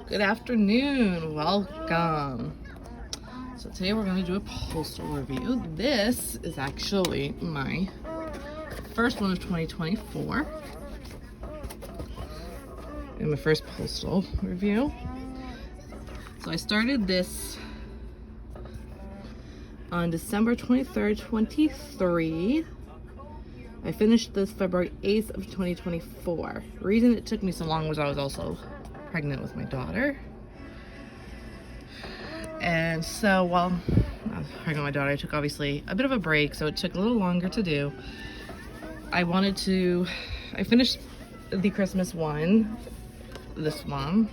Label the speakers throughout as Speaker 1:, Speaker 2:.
Speaker 1: Good afternoon, welcome. So today we're going to do a postal review. This is actually my first one of 2024 and my first postal review. So I started this on December 23rd, 23. I finished this February 8th of 2024. The reason it took me so long was I was also pregnant with my daughter. And so while I was pregnant with my daughter, I took obviously a bit of a break, so it took a little longer to do. I finished the Christmas one, this one,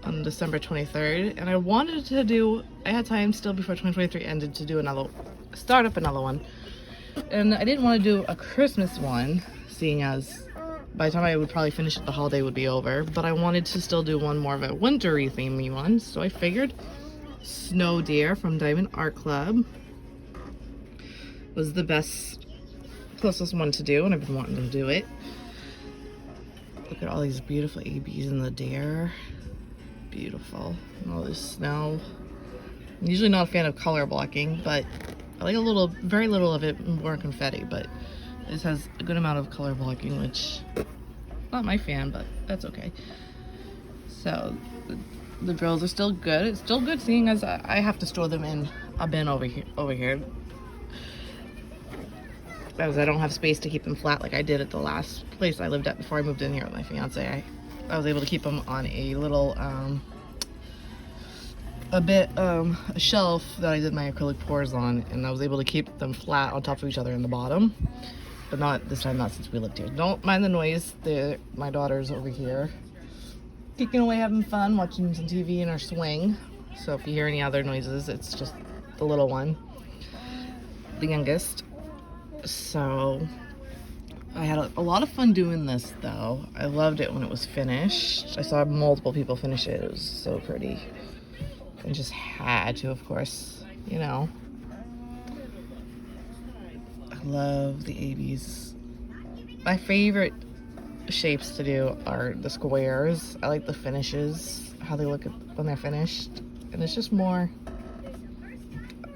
Speaker 1: on December 23rd, and I had time still before 2023 ended to start up another one. And I didn't want to do a Christmas one, seeing as by the time I would probably finish it, the holiday would be over, but I wanted to still do one more of a wintry themey one, so I figured Snow Deer from Diamond Art Club was the closest one to do, and I've been wanting to do it. Look at all these beautiful ABs in the deer. Beautiful. And all this snow. I'm usually not a fan of color blocking, but I like very little of it more confetti, but this has a good amount of color blocking, which not my fan, but that's okay. So the drills are still good. It's still good seeing as I have to store them in a bin over here. Because I don't have space to keep them flat like I did at the last place I lived at before I moved in here with my fiance. I was able to keep them on a little a shelf that I did my acrylic pours on, and I was able to keep them flat on top of each other in the bottom. But not this time, not since we lived here. Don't mind the noise. My daughter's over here kicking away, having fun, watching some TV in her swing. So if you hear any other noises, it's just the little one, the youngest. So I had a lot of fun doing this, though. I loved it when it was finished. I saw multiple people finish it. It was so pretty. I just had to, of course, you know. I love the ABs. My favorite shapes to do are the squares. I like the finishes, how they look when they're finished. And it's just more,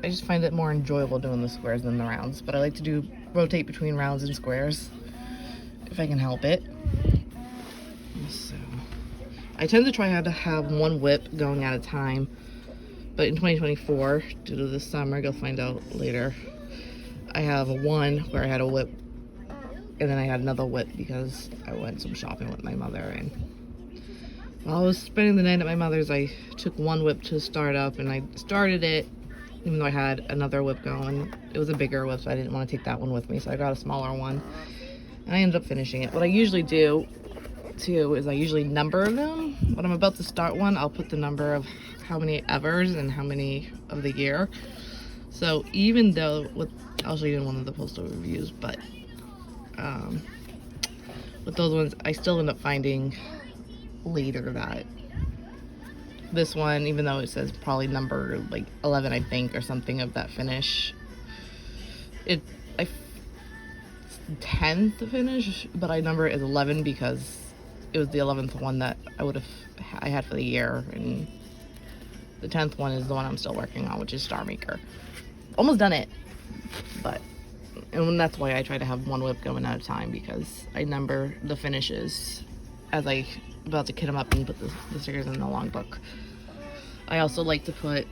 Speaker 1: I just find it more enjoyable doing the squares than the rounds. But I like to rotate between rounds and squares if I can help it. So I tend to try to have one whip going at a time. But in 2024, due to the summer, you'll find out later, I have one where I had a whip, and then I had another whip because I went some shopping with my mother. And while I was spending the night at my mother's, I took one whip to start up, and I started it, even though I had another whip going. It was a bigger whip, so I didn't want to take that one with me, so I got a smaller one. And I ended up finishing it. What I usually do, too, is I usually number them. When I'm about to start one, I'll put the number of how many evers and how many of the year. So even though, I'll show you in one of the postal reviews, but with those ones, I still end up finding later that this one, even though it says probably number like 11, I think, or something of that finish, it's 10th finish, but I number it as 11 because it was the 11th one that I had for the year, and the 10th one is the one I'm still working on, which is Star Maker. Almost done it, and that's why I try to have one whip going at a time, because I number the finishes as I about to kit them up and put the stickers in the long book. I also like to put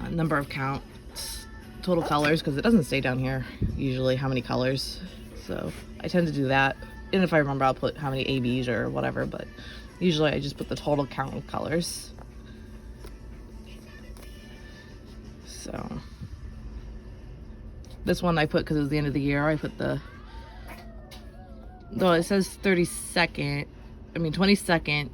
Speaker 1: number of counts, total colors, because it doesn't say down here usually how many colors, so I tend to do that. And if I remember, I'll put how many ABs or whatever, but usually I just put the total count of colors. So this one I put, because it was the end of the year, I put though it says 22nd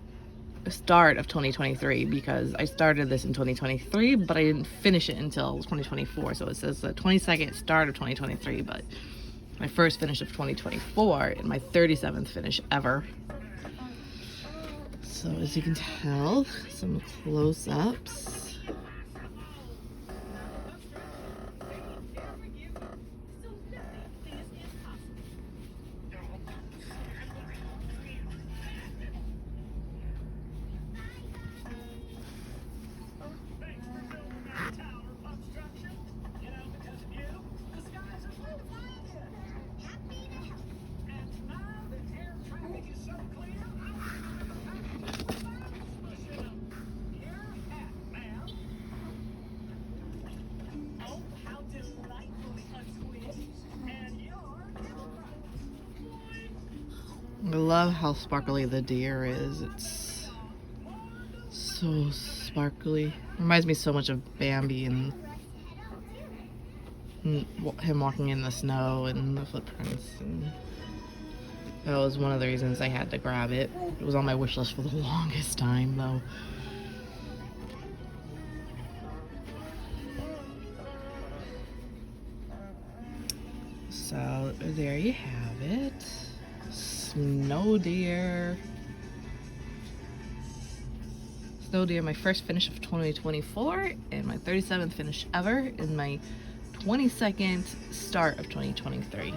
Speaker 1: start of 2023, because I started this in 2023, but I didn't finish it until 2024. So it says the 22nd start of 2023, but my first finish of 2024 and my 37th finish ever. So as you can tell, some close-ups. I love how sparkly the deer is. It's so sparkly. Reminds me so much of Bambi and him walking in the snow and the footprints. And that was one of the reasons I had to grab it. It was on my wish list for the longest time, though. So there you have it. Snow deer. Snow deer, my first finish of 2024 and my 37th finish ever in my 22nd start of 2023.